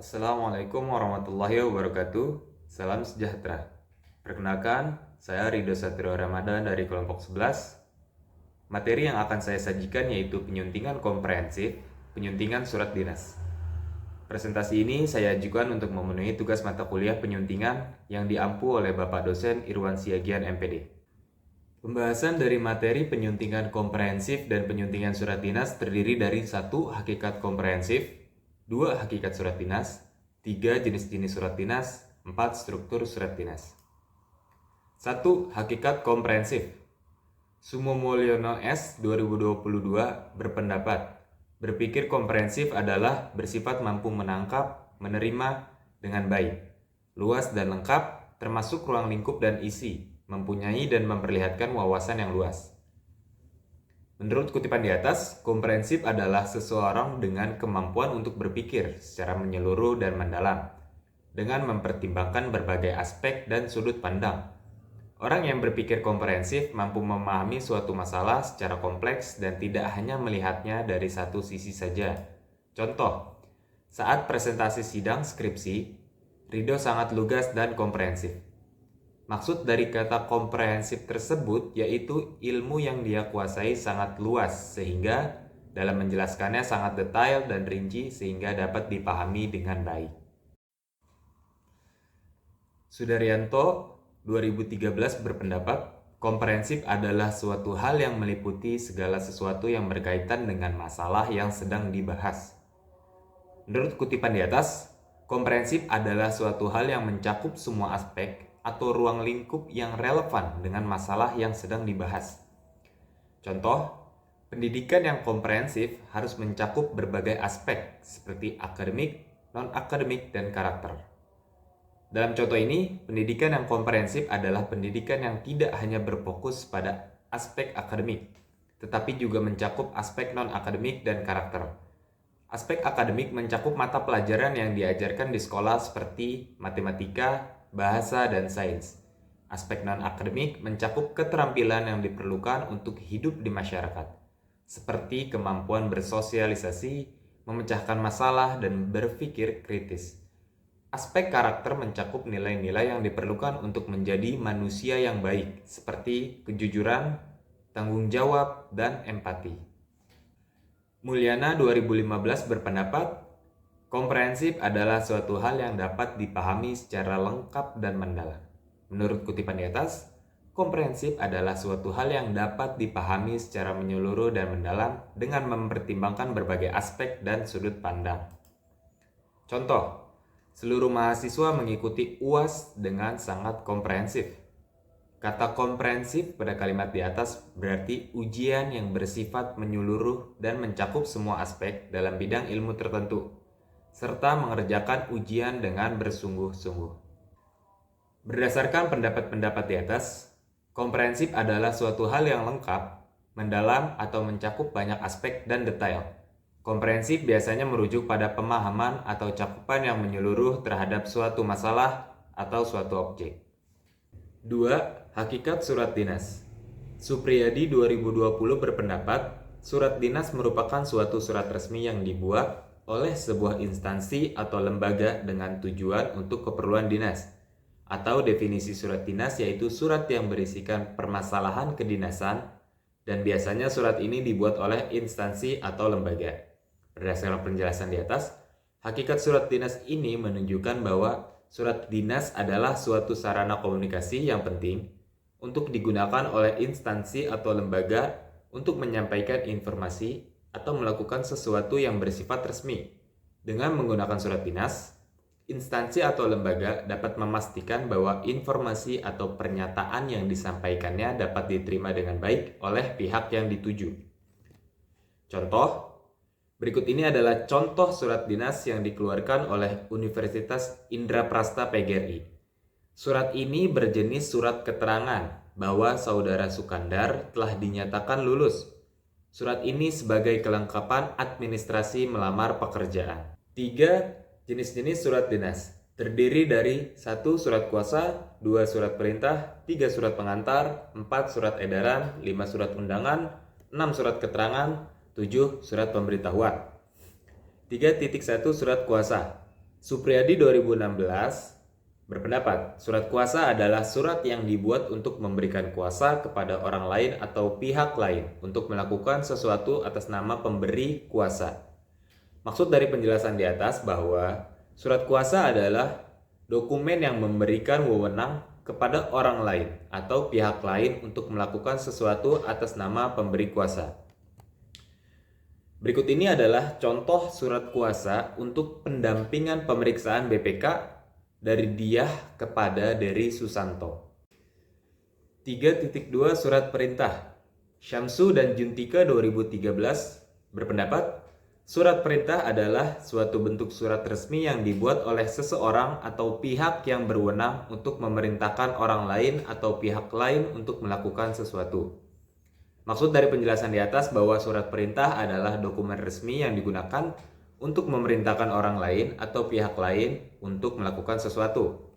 Assalamualaikum warahmatullahi wabarakatuh. Salam sejahtera. Perkenalkan, saya Ridho Satrio Ramadan dari kelompok 11. Materi yang akan saya sajikan yaitu penyuntingan komprehensif, penyuntingan surat dinas. Presentasi ini saya ajukan untuk memenuhi tugas mata kuliah penyuntingan yang diampu oleh Bapak dosen Irwan Siagian MPD. Pembahasan dari materi penyuntingan komprehensif dan penyuntingan surat dinas terdiri dari 1. Hakikat komprehensif, 2. Hakikat surat dinas, 3. Jenis-jenis surat dinas, 4. Struktur surat dinas. 1. Hakikat komprehensif. Sumo Mulyono S. 2022 berpendapat, berpikir komprehensif adalah bersifat mampu menangkap, menerima dengan baik, luas dan lengkap, termasuk ruang lingkup dan isi, mempunyai dan memperlihatkan wawasan yang luas. Menurut kutipan di atas, komprehensif adalah seseorang dengan kemampuan untuk berpikir secara menyeluruh dan mendalam, dengan mempertimbangkan berbagai aspek dan sudut pandang. Orang yang berpikir komprehensif mampu memahami suatu masalah secara kompleks dan tidak hanya melihatnya dari satu sisi saja. Contoh, saat presentasi sidang skripsi, Ridho sangat lugas dan komprehensif. Maksud dari kata komprehensif tersebut yaitu ilmu yang dia kuasai sangat luas sehingga dalam menjelaskannya sangat detail dan rinci sehingga dapat dipahami dengan baik. Sudaryanto 2013 berpendapat, komprehensif adalah suatu hal yang meliputi segala sesuatu yang berkaitan dengan masalah yang sedang dibahas. Menurut kutipan di atas, komprehensif adalah suatu hal yang mencakup semua aspek atau ruang lingkup yang relevan dengan masalah yang sedang dibahas. Contoh, pendidikan yang komprehensif harus mencakup berbagai aspek seperti akademik, non-akademik, dan karakter. Dalam contoh ini, pendidikan yang komprehensif adalah pendidikan yang tidak hanya berfokus pada aspek akademik, tetapi juga mencakup aspek non-akademik dan karakter. Aspek akademik mencakup mata pelajaran yang diajarkan di sekolah seperti matematika, bahasa, dan sains. Aspek non-akademik mencakup keterampilan yang diperlukan untuk hidup di masyarakat, seperti kemampuan bersosialisasi, memecahkan masalah, dan berpikir kritis. Aspek karakter mencakup nilai-nilai yang diperlukan untuk menjadi manusia yang baik, seperti kejujuran, tanggung jawab, dan empati. Mulyana 2015 berpendapat, komprehensif adalah suatu hal yang dapat dipahami secara lengkap dan mendalam. Menurut kutipan di atas, komprehensif adalah suatu hal yang dapat dipahami secara menyeluruh dan mendalam dengan mempertimbangkan berbagai aspek dan sudut pandang. Contoh, seluruh mahasiswa mengikuti UAS dengan sangat komprehensif. Kata komprehensif pada kalimat di atas berarti ujian yang bersifat menyeluruh dan mencakup semua aspek dalam bidang ilmu tertentu, serta mengerjakan ujian dengan bersungguh-sungguh. Berdasarkan pendapat-pendapat di atas, komprehensif adalah suatu hal yang lengkap, mendalam, atau mencakup banyak aspek dan detail. Komprehensif biasanya merujuk pada pemahaman atau cakupan yang menyeluruh terhadap suatu masalah atau suatu objek. 2. Hakikat surat dinas. Supriyadi 2020 berpendapat, surat dinas merupakan suatu surat resmi yang dibuat oleh sebuah instansi atau lembaga dengan tujuan untuk keperluan dinas. Atau definisi surat dinas yaitu surat yang berisikan permasalahan kedinasan dan biasanya surat ini dibuat oleh instansi atau lembaga. Berdasarkan penjelasan di atas, hakikat surat dinas ini menunjukkan bahwa surat dinas adalah suatu sarana komunikasi yang penting untuk digunakan oleh instansi atau lembaga untuk menyampaikan informasi atau melakukan sesuatu yang bersifat resmi. Dengan menggunakan surat dinas, instansi atau lembaga dapat memastikan bahwa informasi atau pernyataan yang disampaikannya dapat diterima dengan baik oleh pihak yang dituju. Contoh, berikut ini adalah contoh surat dinas yang dikeluarkan oleh Universitas Indraprasta PGRI. Surat ini berjenis surat keterangan bahwa Saudara Sukandar telah dinyatakan lulus. Surat ini sebagai kelengkapan administrasi melamar pekerjaan. 3. Jenis-jenis surat dinas terdiri dari 1. Surat kuasa, 2. Surat perintah, 3. Surat pengantar, 4. Surat edaran, 5. Surat undangan, 6. Surat keterangan, 7. Surat pemberitahuan. 3.1 Surat kuasa. Supriyadi 2016 berpendapat, surat kuasa adalah surat yang dibuat untuk memberikan kuasa kepada orang lain atau pihak lain untuk melakukan sesuatu atas nama pemberi kuasa. Maksud dari penjelasan di atas bahwa surat kuasa adalah dokumen yang memberikan wewenang kepada orang lain atau pihak lain untuk melakukan sesuatu atas nama pemberi kuasa. Berikut ini adalah contoh surat kuasa untuk pendampingan pemeriksaan BPK dari Diah kepada Dery Susanto. 3.2 Surat Perintah. Syamsu dan Juntika 2013 berpendapat, surat perintah adalah suatu bentuk surat resmi yang dibuat oleh seseorang atau pihak yang berwenang untuk memerintahkan orang lain atau pihak lain untuk melakukan sesuatu. Maksud dari penjelasan di atas bahwa surat perintah adalah dokumen resmi yang digunakan untuk memerintahkan orang lain atau pihak lain untuk melakukan sesuatu.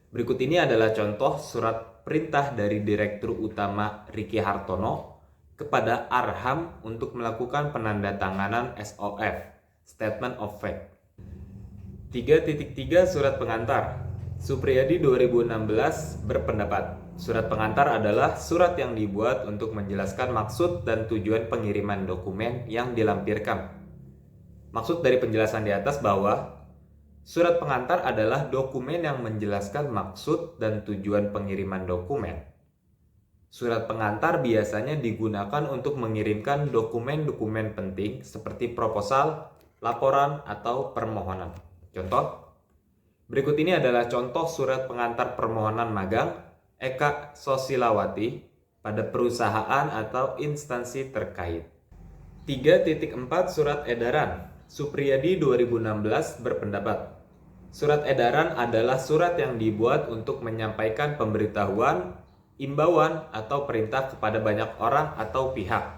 Berikut ini adalah contoh surat perintah dari Direktur Utama Ricky Hartono kepada Arham untuk melakukan penandatanganan SOF, Statement of Fact. 3.3 Surat Pengantar. Supriyadi 2016 berpendapat, surat pengantar adalah surat yang dibuat untuk menjelaskan maksud dan tujuan pengiriman dokumen yang dilampirkan. Maksud dari penjelasan di atas bahwa surat pengantar adalah dokumen yang menjelaskan maksud dan tujuan pengiriman dokumen. Surat pengantar biasanya digunakan untuk mengirimkan dokumen-dokumen penting seperti proposal, laporan, atau permohonan. Contoh, berikut ini adalah contoh surat pengantar permohonan magang Eka Sosilawati pada perusahaan atau instansi terkait. 3.4 Surat Edaran. Supriyadi 2016 berpendapat, surat edaran adalah surat yang dibuat untuk menyampaikan pemberitahuan, imbauan, atau perintah kepada banyak orang atau pihak.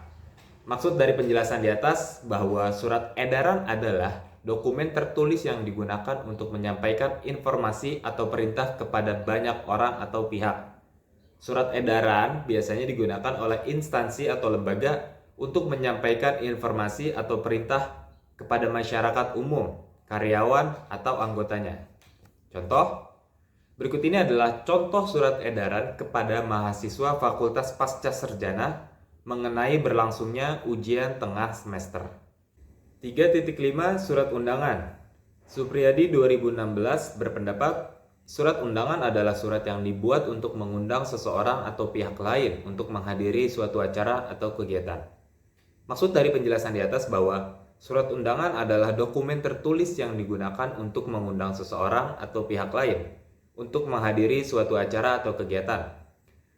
Maksud dari penjelasan di atas bahwa surat edaran adalah dokumen tertulis yang digunakan untuk menyampaikan informasi atau perintah kepada banyak orang atau pihak. Surat edaran biasanya digunakan oleh instansi atau lembaga untuk menyampaikan informasi atau perintah kepada masyarakat umum, karyawan, atau anggotanya. Contoh, berikut ini adalah contoh surat edaran kepada mahasiswa Fakultas Pasca Sarjana mengenai berlangsungnya ujian tengah semester. 3.5 Surat Undangan. Supriyadi 2016 berpendapat, surat undangan adalah surat yang dibuat untuk mengundang seseorang atau pihak lain untuk menghadiri suatu acara atau kegiatan. Maksud dari penjelasan di atas bahwa surat undangan adalah dokumen tertulis yang digunakan untuk mengundang seseorang atau pihak lain untuk menghadiri suatu acara atau kegiatan.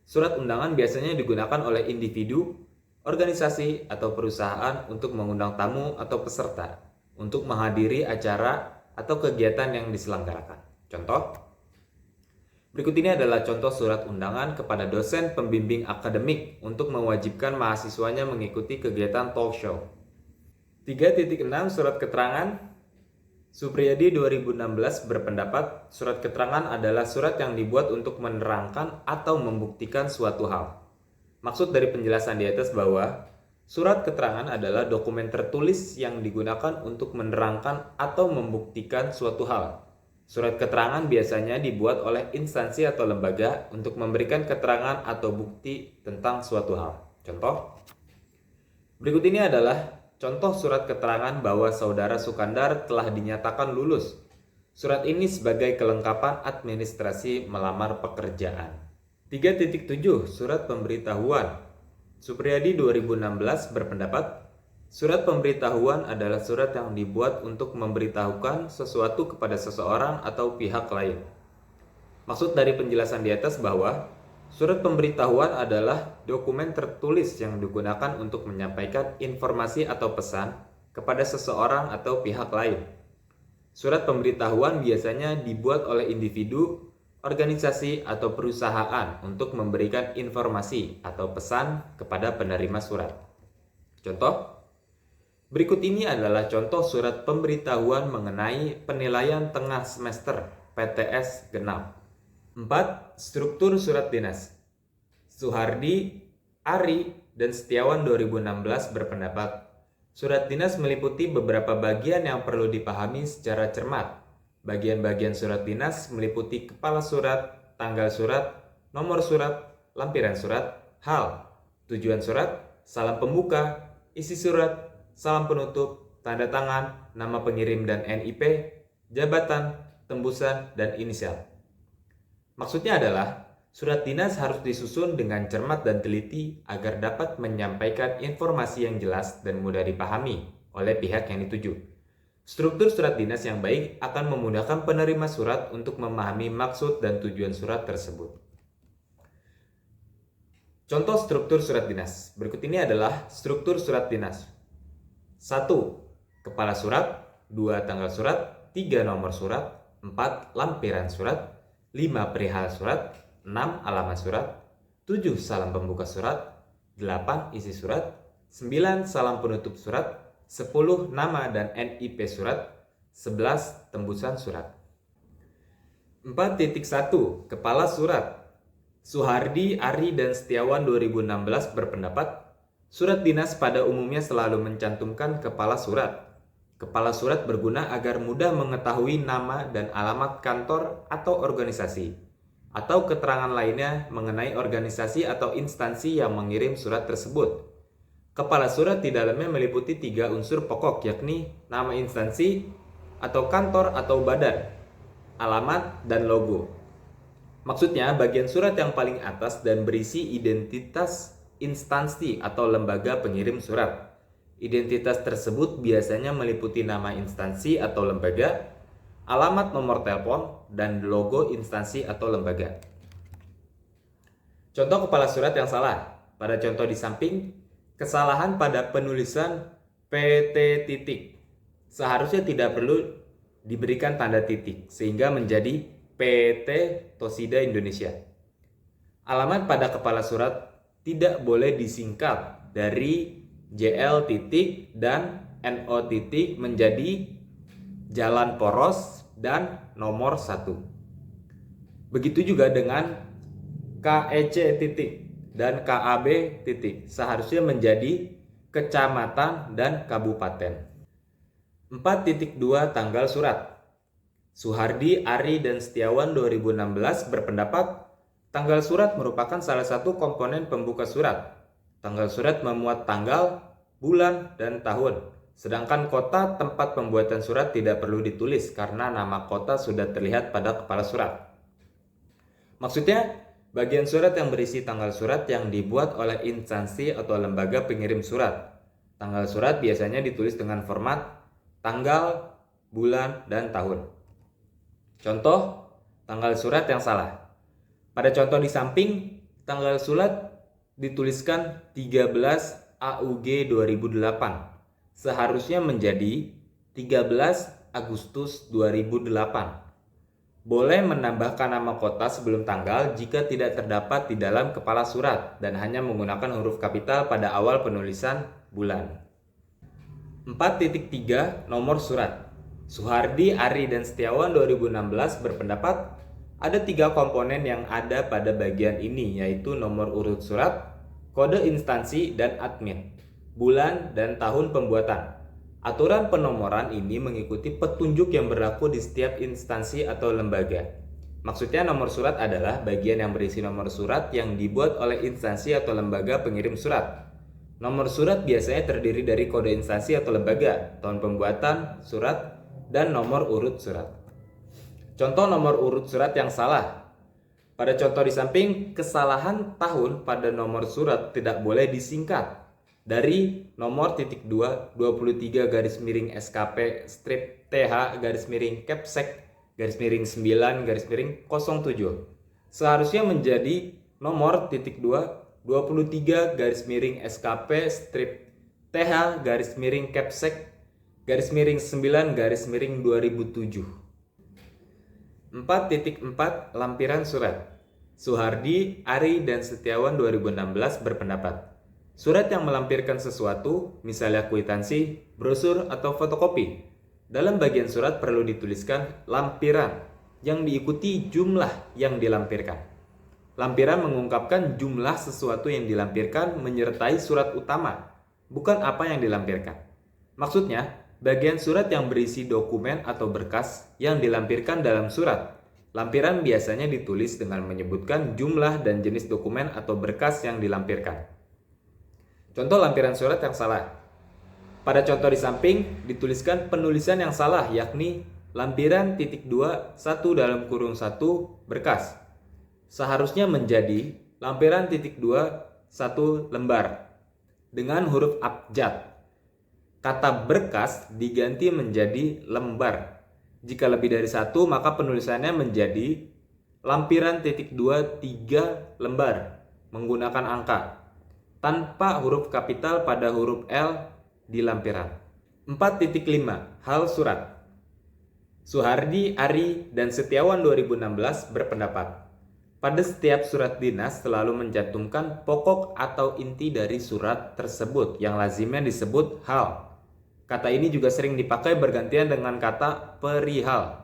Surat undangan biasanya digunakan oleh individu, organisasi, atau perusahaan untuk mengundang tamu atau peserta untuk menghadiri acara atau kegiatan yang diselenggarakan. Contoh, berikut ini adalah contoh surat undangan kepada dosen pembimbing akademik untuk mewajibkan mahasiswanya mengikuti kegiatan talk show. 3.6 Surat Keterangan. Supriyadi 2016 berpendapat, surat keterangan adalah surat yang dibuat untuk menerangkan atau membuktikan suatu hal. Maksud dari penjelasan di atas bahwa surat keterangan adalah dokumen tertulis yang digunakan untuk menerangkan atau membuktikan suatu hal. Surat keterangan biasanya dibuat oleh instansi atau lembaga untuk memberikan keterangan atau bukti tentang suatu hal. Contoh, berikut ini adalah contoh surat keterangan bahwa Saudara Sukandar telah dinyatakan lulus. Surat ini sebagai kelengkapan administrasi melamar pekerjaan. 3.7 Surat Pemberitahuan. Supriyadi 2016 berpendapat, surat pemberitahuan adalah surat yang dibuat untuk memberitahukan sesuatu kepada seseorang atau pihak lain. Maksud dari penjelasan di atas bahwa surat pemberitahuan adalah dokumen tertulis yang digunakan untuk menyampaikan informasi atau pesan kepada seseorang atau pihak lain. Surat pemberitahuan biasanya dibuat oleh individu, organisasi, atau perusahaan untuk memberikan informasi atau pesan kepada penerima surat. Contoh, berikut ini adalah contoh surat pemberitahuan mengenai penilaian tengah semester PTS genap. 4. Struktur surat dinas. Suhardi, Ari, dan Setiawan 2016 berpendapat, surat dinas meliputi beberapa bagian yang perlu dipahami secara cermat. Bagian-bagian surat dinas meliputi kepala surat, tanggal surat, nomor surat, lampiran surat, hal, tujuan surat, salam pembuka, isi surat, salam penutup, tanda tangan, nama pengirim dan NIP, jabatan, tembusan, dan inisial. Maksudnya adalah, surat dinas harus disusun dengan cermat dan teliti agar dapat menyampaikan informasi yang jelas dan mudah dipahami oleh pihak yang dituju. Struktur surat dinas yang baik akan memudahkan penerima surat untuk memahami maksud dan tujuan surat tersebut. Contoh struktur surat dinas. Berikut ini adalah struktur surat dinas. 1. Kepala surat, 2. Tanggal surat, 3. Nomor surat, 4. Lampiran surat, 5. Perihal surat, 6. Alamat surat, 7. Salam pembuka surat, 8. Isi surat, 9. Salam penutup surat, 10. Nama dan NIP surat, 11. Tembusan surat. 4.1 Kepala surat. Suhardi, Ari, dan Setiawan 2016 berpendapat, surat dinas pada umumnya selalu mencantumkan kepala surat. Kepala surat berguna agar mudah mengetahui nama dan alamat kantor atau organisasi, atau keterangan lainnya mengenai organisasi atau instansi yang mengirim surat tersebut. Kepala surat di dalamnya meliputi 3 unsur pokok, yakni nama instansi atau kantor atau badan, alamat, dan logo. Maksudnya, bagian surat yang paling atas dan berisi identitas instansi atau lembaga pengirim surat. Identitas tersebut biasanya meliputi nama instansi atau lembaga, alamat, nomor telepon, dan logo instansi atau lembaga. Contoh kepala surat yang salah. Pada contoh di samping, kesalahan pada penulisan PT titik. Seharusnya tidak perlu diberikan tanda titik, sehingga menjadi PT Tosida Indonesia. Alamat pada kepala surat tidak boleh disingkat dari JL titik dan NO titik menjadi Jalan Poros dan nomor 1. Begitu juga dengan KEC titik dan KAB titik, seharusnya menjadi kecamatan dan kabupaten. 4.2 Tanggal surat. Suhardi, Ari, dan Setiawan 2016 berpendapat tanggal surat merupakan salah satu komponen pembuka surat. Tanggal surat memuat tanggal, bulan, dan tahun. Sedangkan kota tempat pembuatan surat tidak perlu ditulis karena nama kota sudah terlihat pada kepala surat. Maksudnya, bagian surat yang berisi tanggal surat yang dibuat oleh instansi atau lembaga pengirim surat. Tanggal surat biasanya ditulis dengan format tanggal, bulan, dan tahun. Contoh, tanggal surat yang salah. Pada contoh di samping, tanggal surat dituliskan 13 AUG 2008. Seharusnya menjadi 13 Agustus 2008. Boleh menambahkan nama kota sebelum tanggal jika tidak terdapat di dalam kepala surat dan hanya menggunakan huruf kapital pada awal penulisan bulan. 4.3 Nomor surat. Suhardi, Ari, dan Setiawan 2016 berpendapat ada 3 komponen yang ada pada bagian ini, yaitu nomor urut surat, kode instansi, dan admin, bulan, dan tahun pembuatan. Aturan penomoran ini mengikuti petunjuk yang berlaku di setiap instansi atau lembaga. Maksudnya nomor surat adalah bagian yang berisi nomor surat yang dibuat oleh instansi atau lembaga pengirim surat. Nomor surat biasanya terdiri dari kode instansi atau lembaga, tahun pembuatan surat, dan nomor urut surat. Contoh nomor urut surat yang salah. Pada contoh di samping, kesalahan tahun pada nomor surat tidak boleh disingkat dari nomor titik 2 23 garis miring SKP strip TH garis miring Capsec garis miring 9 garis miring 07. Seharusnya menjadi nomor titik 2 23 garis miring SKP strip TH garis miring Capsec garis miring 9 garis miring 2007. 4.4 Lampiran surat. Suhardi, Ari, dan Setiawan 2016 berpendapat surat yang melampirkan sesuatu, misalnya kwitansi, brosur, atau fotokopi, dalam bagian surat perlu dituliskan lampiran yang diikuti jumlah yang dilampirkan. Lampiran mengungkapkan jumlah sesuatu yang dilampirkan menyertai surat utama, bukan apa yang dilampirkan. Maksudnya, Bagian surat yang berisi dokumen atau berkas yang dilampirkan dalam surat. Lampiran biasanya ditulis dengan menyebutkan jumlah dan jenis dokumen atau berkas yang dilampirkan. Contoh lampiran surat yang salah. Pada contoh di samping dituliskan penulisan yang salah, yakni lampiran titik 2 1 dalam kurung 1 berkas. Seharusnya menjadi lampiran titik 2 1 lembar dengan huruf abjad. Kata berkas diganti menjadi lembar. Jika lebih dari 1, maka penulisannya menjadi lampiran titik 2 3 lembar menggunakan angka tanpa huruf kapital pada huruf L di lampiran. 4.5 Hal surat. Suhardi, Ari, dan Setiawan 2016 berpendapat, pada setiap surat dinas selalu mencantumkan pokok atau inti dari surat tersebut yang lazimnya disebut hal. Kata ini juga sering dipakai bergantian dengan kata perihal.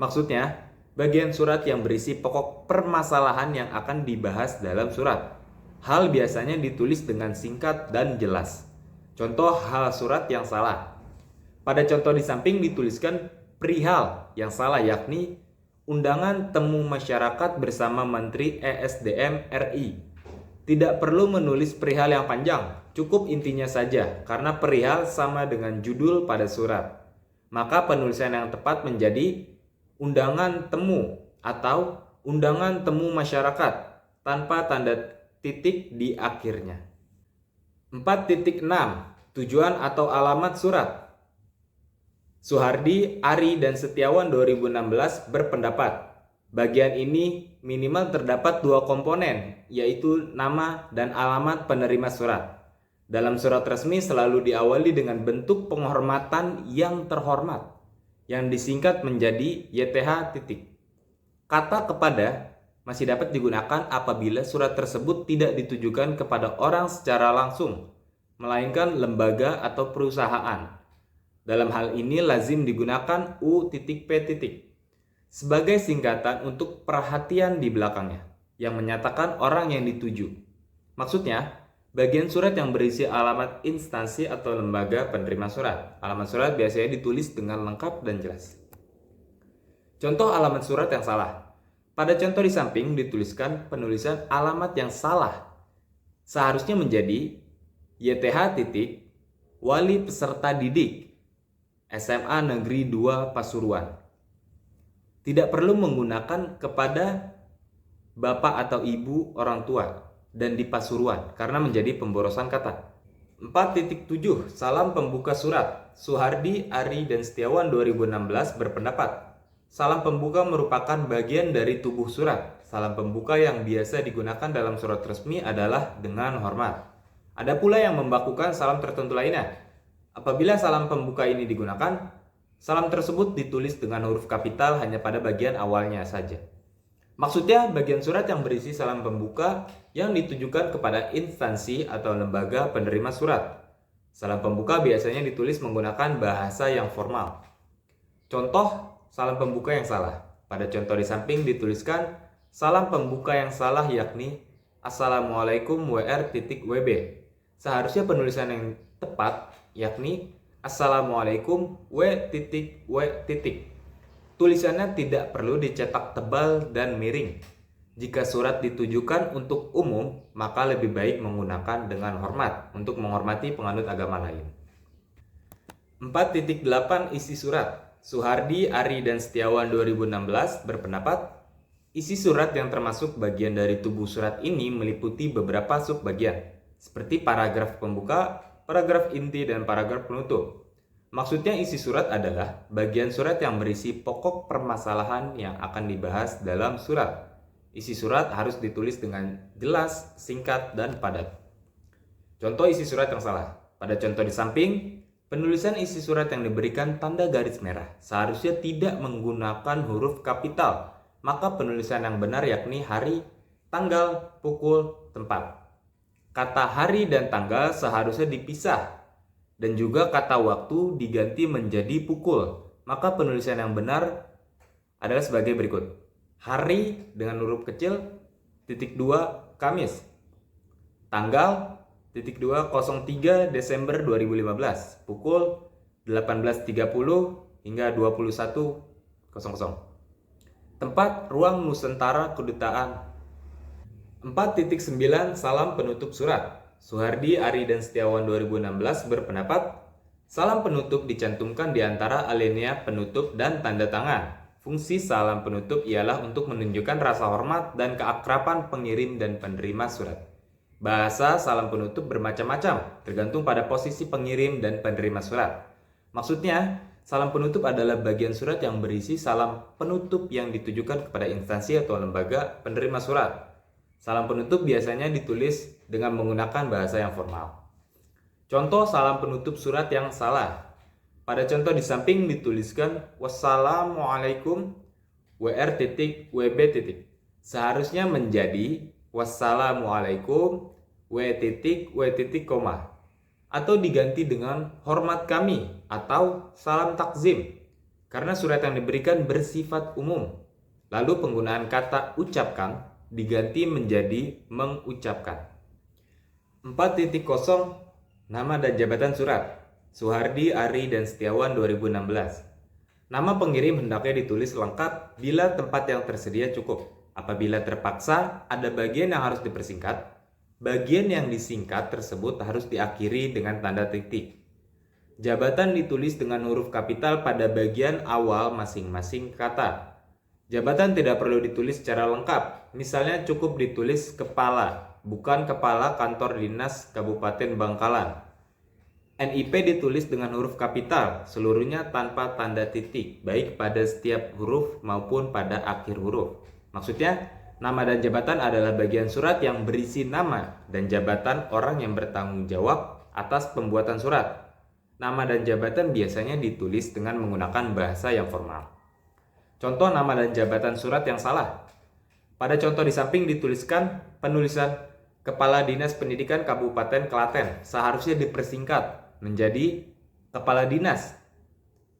Maksudnya, bagian surat yang berisi pokok permasalahan yang akan dibahas dalam surat. Hal biasanya ditulis dengan singkat dan jelas. Contoh hal surat yang salah. Pada contoh di samping dituliskan perihal yang salah, yakni undangan temu masyarakat bersama Menteri ESDM RI. Tidak perlu menulis perihal yang panjang, cukup intinya saja karena perihal sama dengan judul pada surat. Maka penulisan yang tepat menjadi undangan temu atau undangan temu masyarakat tanpa tanda titik di akhirnya. 4.6 Tujuan atau alamat surat. Suhardi, Ari, dan Setiawan 2016 berpendapat, bagian ini minimal terdapat 2 komponen, yaitu nama dan alamat penerima surat. Dalam surat resmi selalu diawali dengan bentuk penghormatan yang terhormat, yang disingkat menjadi YTH titik. Kata kepada masih dapat digunakan apabila surat tersebut tidak ditujukan kepada orang secara langsung, melainkan lembaga atau perusahaan. Dalam hal ini lazim digunakan U.P. sebagai singkatan untuk perhatian di belakangnya, yang menyatakan orang yang dituju. Maksudnya, bagian surat yang berisi alamat instansi atau lembaga penerima surat. Alamat surat biasanya ditulis dengan lengkap dan jelas. Contoh alamat surat yang salah. Pada contoh di samping dituliskan penulisan alamat yang salah. Seharusnya menjadi YTH titik Wali Peserta Didik SMA Negeri 2 Pasuruan. Tidak perlu menggunakan kepada bapak atau ibu orang tua dan di Pasuruan karena menjadi pemborosan kata. 4.7 Salam pembuka surat. Suhardi, Ari, dan Setiawan 2016 berpendapat, salam pembuka merupakan bagian dari tubuh surat. Salam pembuka yang biasa digunakan dalam surat resmi adalah dengan hormat. Ada pula yang membakukan salam tertentu lainnya. Apabila salam pembuka ini digunakan, salam tersebut ditulis dengan huruf kapital hanya pada bagian awalnya saja. Maksudnya, bagian surat yang berisi salam pembuka yang ditujukan kepada instansi atau lembaga penerima surat. Salam pembuka biasanya ditulis menggunakan bahasa yang formal. Contoh salam pembuka yang salah. Pada contoh di samping dituliskan salam pembuka yang salah, yakni Assalamualaikum WR.WB. Seharusnya penulisan yang tepat yakni Assalamualaikum W.W. Tulisannya tidak perlu dicetak tebal dan miring. Jika surat ditujukan untuk umum, maka lebih baik menggunakan dengan hormat untuk menghormati penganut agama lain. 4.8 Isi surat. Suhardi, Ari, dan Setiawan 2016 berpendapat, isi surat yang termasuk bagian dari tubuh surat ini meliputi beberapa subbagian, seperti paragraf pembuka, paragraf inti, dan paragraf penutup. Maksudnya isi surat adalah bagian surat yang berisi pokok permasalahan yang akan dibahas dalam surat. Isi surat harus ditulis dengan jelas, singkat, dan padat. Contoh isi surat yang salah. Pada contoh di samping, penulisan isi surat yang diberikan tanda garis merah seharusnya tidak menggunakan huruf kapital. Maka penulisan yang benar yakni hari, tanggal, pukul, tempat. Kata hari dan tanggal seharusnya dipisah, dan juga kata waktu diganti menjadi pukul. Maka penulisan yang benar adalah sebagai berikut. Hari dengan huruf kecil, titik 2 Kamis. Tanggal, titik 2 03 Desember 2015. Pukul 18.30 hingga 21.00. Tempat ruang Nusantara Kedutaan. 4.9 Salam penutup surat. Suhardi, Ari, dan Setiawan 2016 berpendapat salam penutup dicantumkan di antara alinea penutup dan tanda tangan. Fungsi salam penutup ialah untuk menunjukkan rasa hormat dan keakraban pengirim dan penerima surat. Bahasa salam penutup bermacam-macam, tergantung pada posisi pengirim dan penerima surat. Maksudnya, salam penutup adalah bagian surat yang berisi salam penutup yang ditujukan kepada instansi atau lembaga penerima surat. Salam penutup biasanya ditulis dengan menggunakan bahasa yang formal. Contoh salam penutup surat yang salah. Pada contoh di samping dituliskan wassalamualaikum WR.WB. Seharusnya menjadi wassalamualaikum W.W. Atau diganti dengan hormat kami atau salam takzim karena surat yang diberikan bersifat umum. Lalu penggunaan kata ucapkan diganti menjadi mengucapkan. 4.0 Nama dan jabatan surat. Suhardi, Ari, dan Setiawan 2016. Nama pengirim hendaknya ditulis lengkap bila tempat yang tersedia cukup. Apabila terpaksa, ada bagian yang harus dipersingkat. Bagian yang disingkat tersebut harus diakhiri dengan tanda titik. Jabatan ditulis dengan huruf kapital pada bagian awal masing-masing kata. Jabatan tidak perlu ditulis secara lengkap. Misalnya cukup ditulis kepala, bukan kepala kantor dinas Kabupaten Bangkalan. NIP ditulis dengan huruf kapital, seluruhnya tanpa tanda titik, baik pada setiap huruf maupun pada akhir huruf. Maksudnya, nama dan jabatan adalah bagian surat yang berisi nama dan jabatan orang yang bertanggung jawab atas pembuatan surat. Nama dan jabatan biasanya ditulis dengan menggunakan bahasa yang formal. Contoh nama dan jabatan surat yang salah. Pada contoh di samping dituliskan penulisan Kepala Dinas Pendidikan Kabupaten Klaten, seharusnya dipersingkat menjadi Kepala Dinas.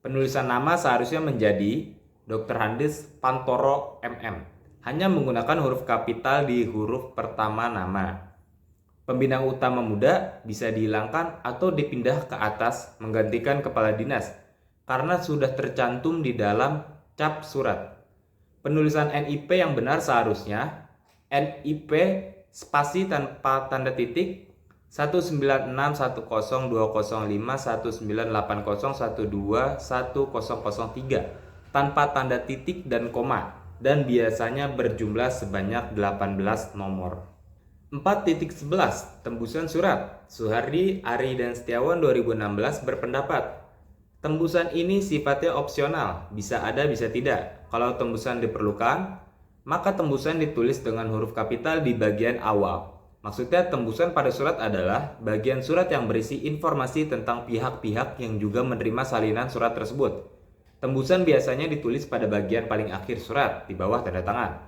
Penulisan nama seharusnya menjadi Dr. Handes Pantoro MM. Hanya menggunakan huruf kapital di huruf pertama nama. Pembina utama muda bisa dihilangkan atau dipindah ke atas menggantikan Kepala Dinas karena sudah tercantum di dalam cap surat. Penulisan NIP yang benar seharusnya NIP spasi tanpa tanda titik 196.101.1980.12.1003 tanpa tanda titik dan koma dan biasanya berjumlah sebanyak 18 nomor. 4.11 Tembusan surat. Suhardi, Ari, dan Setiawan 2016 berpendapat tembusan ini sifatnya opsional, bisa ada bisa tidak. Kalau tembusan diperlukan, maka tembusan ditulis dengan huruf kapital di bagian awal. Maksudnya tembusan pada surat adalah bagian surat yang berisi informasi tentang pihak-pihak yang juga menerima salinan surat tersebut. Tembusan biasanya ditulis pada bagian paling akhir surat di bawah tanda tangan.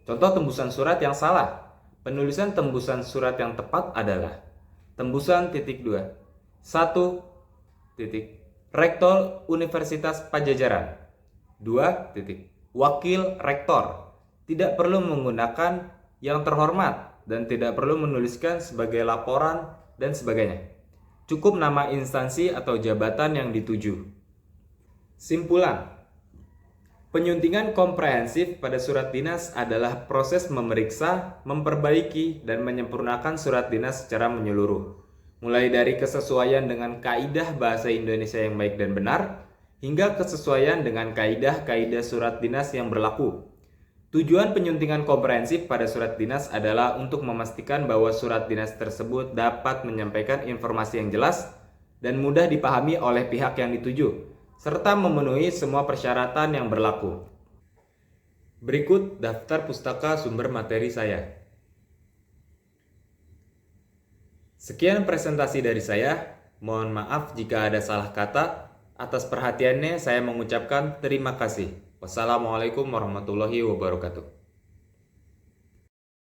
Contoh tembusan surat yang salah. Penulisan tembusan surat yang tepat adalah tembusan (2) 1. Rektor Universitas Pajajaran. 2. Wakil Rektor. Tidak perlu menggunakan yang terhormat dan tidak perlu menuliskan sebagai laporan dan sebagainya. Cukup nama instansi atau jabatan yang dituju. Simpulan. Penyuntingan komprehensif pada surat dinas adalah proses memeriksa, memperbaiki, dan menyempurnakan surat dinas secara menyeluruh. Mulai dari kesesuaian dengan kaidah bahasa Indonesia yang baik dan benar, hingga kesesuaian dengan kaidah-kaidah surat dinas yang berlaku. Tujuan penyuntingan komprehensif pada surat dinas adalah untuk memastikan bahwa surat dinas tersebut dapat menyampaikan informasi yang jelas dan mudah dipahami oleh pihak yang dituju, serta memenuhi semua persyaratan yang berlaku. Berikut daftar pustaka sumber materi saya. Sekian presentasi dari saya. Mohon maaf jika ada salah kata. Atas perhatiannya saya mengucapkan terima kasih. Wassalamualaikum warahmatullahi wabarakatuh.